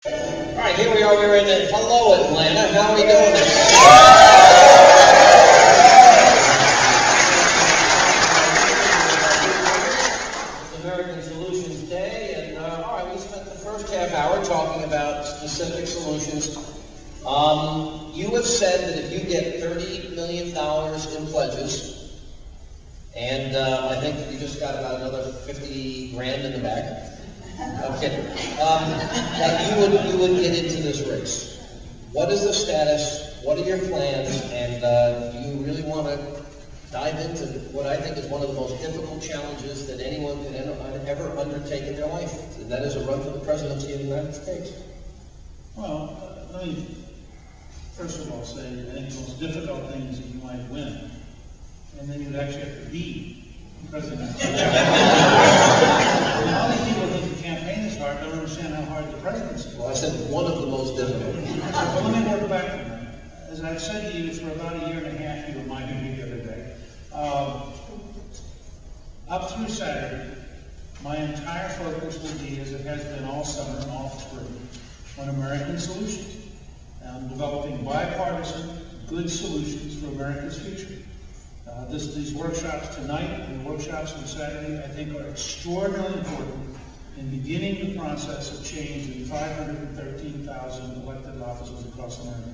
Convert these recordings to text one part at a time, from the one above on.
All right, here we are. We're in hello Atlanta. How are we doing this morning? It's American Solutions Day, and all right, we spent the first half hour talking about specific solutions. You have said that if you get $30 million in pledges, and I think you just got about another 50 grand in the bag. I'm kidding. That you would get into this race. What is the status? What are your plans? And do you really want to dive into what I think is one of the most difficult challenges that anyone could ever undertake in their life, and that is a run for the presidency of the United States? Well, let me first of all say I think the most difficult thing is that you might win, and then you'd actually have to be president. All these people think the campaign is hard don't understand how hard the presidency is. Well, I said one of the most difficult. Well, let me work back from that. As I've said to you for about a year and a half, you reminded me the other day, up through Saturday, my entire focus will be, as it has been all summer and all spring, on American solutions. I'm developing bipartisan, good solutions for America's future. These workshops tonight and the workshops on Saturday, I think, are extraordinarily important in beginning the process of change in 513,000 elected offices across America.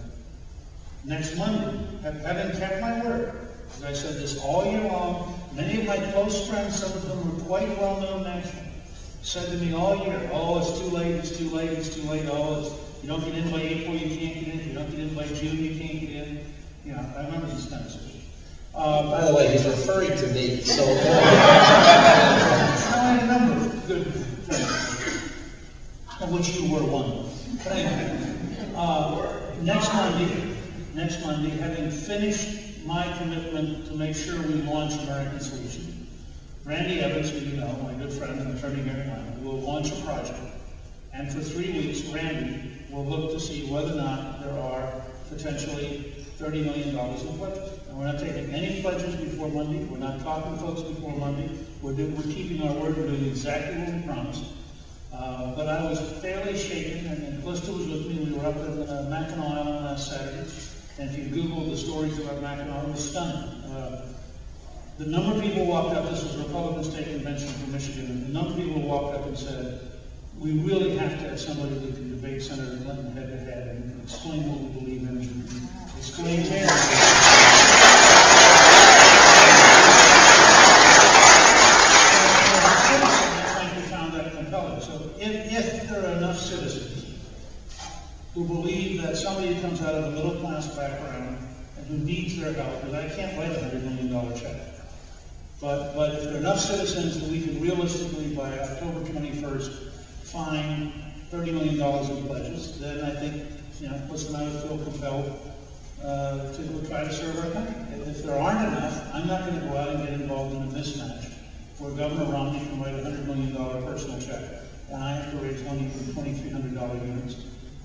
Next Monday, having kept my word, as I said this all year long, many of my close friends, some of whom were quite well-known nationally, said to me all year, oh, it's too late, it's too late, it's too late, oh, you don't get in by April, you can't get in, if you don't get in by June, you can't get in. You know, I remember these conversations. By the way, he's referring to me, so... I had a number of good friends, of which you were one. But anyway, next Monday, having finished my commitment to make sure we launch American Solutions, Randy Evans, who you know, my good friend and attorney here in Atlanta, will launch a project, and for 3 weeks, Randy will look to see whether or not there are potentially $30 million in pledges. And we're not taking any pledges before Monday. We're not talking to folks before Monday. We're keeping our word. We're doing exactly what we promised. But I was fairly shaken, and Calista was with me. We were up in Mackinac Island last Saturday. And if you Google the stories about Mackinac, it was stunning. The number of people walked up, this was Republican State Convention for Michigan, and the number of people walked up and said, we really have to have somebody who can debate Senator Clinton head to head and can explain what we believe in, and explain there. I frankly found that compelling. So if there are enough citizens who believe that somebody who comes out of a middle class background and who needs their help, because I can't write a $100 million check. But if there are enough citizens that we can realistically, by October 21st, find $30 million in pledges, then I think, Chris and I would feel compelled to try to serve our country. If there aren't enough, I'm not going to go out and get involved in a mismatch where Governor Romney can write a $100 million personal check, and I have to raise money for $2,300 units.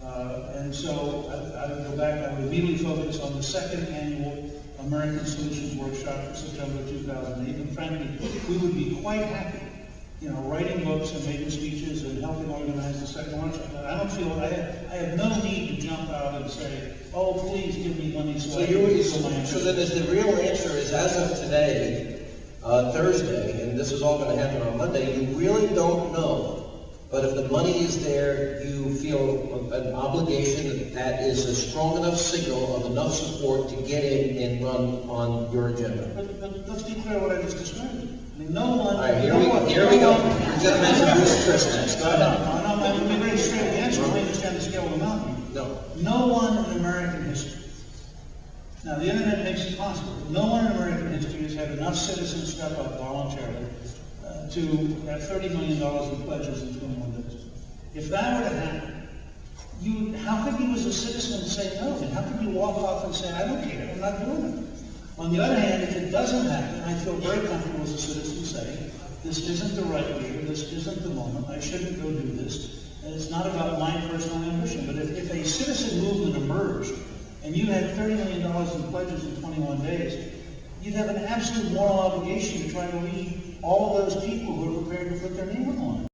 And so I would go back, I would immediately focus on the second annual American Solutions Workshop for September 2008, and frankly, we would be quite happy, writing books and making speeches and helping organize the second workshop. I don't feel, I have no need to jump out and say, oh, please give me money so I can fulfill my ambition. So then the real answer is, as of today, Thursday, and this is all going to happen on Monday, you really don't know. But if the money is there, you feel an obligation that is a strong enough signal of enough support to get in and run on your agenda. But let's be clear what I just described. I mean, no one... All right, here we go. We're going to mention Bruce Chris next. No, I'm going to be very straight with the answer. I understand the scale of the mountain. No one in American history. Now, the internet makes it possible. No one in American history has had enough citizens step up voluntarily to have $30 million in pledges in 21 days. If that were to happen, how could you as a citizen say no? And how could you walk off and say, I don't care, I'm not doing it? On the other hand, if it doesn't happen, I feel very comfortable as a citizen saying, this isn't the right year, this isn't the moment, I shouldn't go do this. And it's not about my personal ambition. But if a citizen movement emerged, and you had $30 million in pledges in 21 days, you'd have an absolute moral obligation to try to lead all of those people who are prepared to put their name on the line.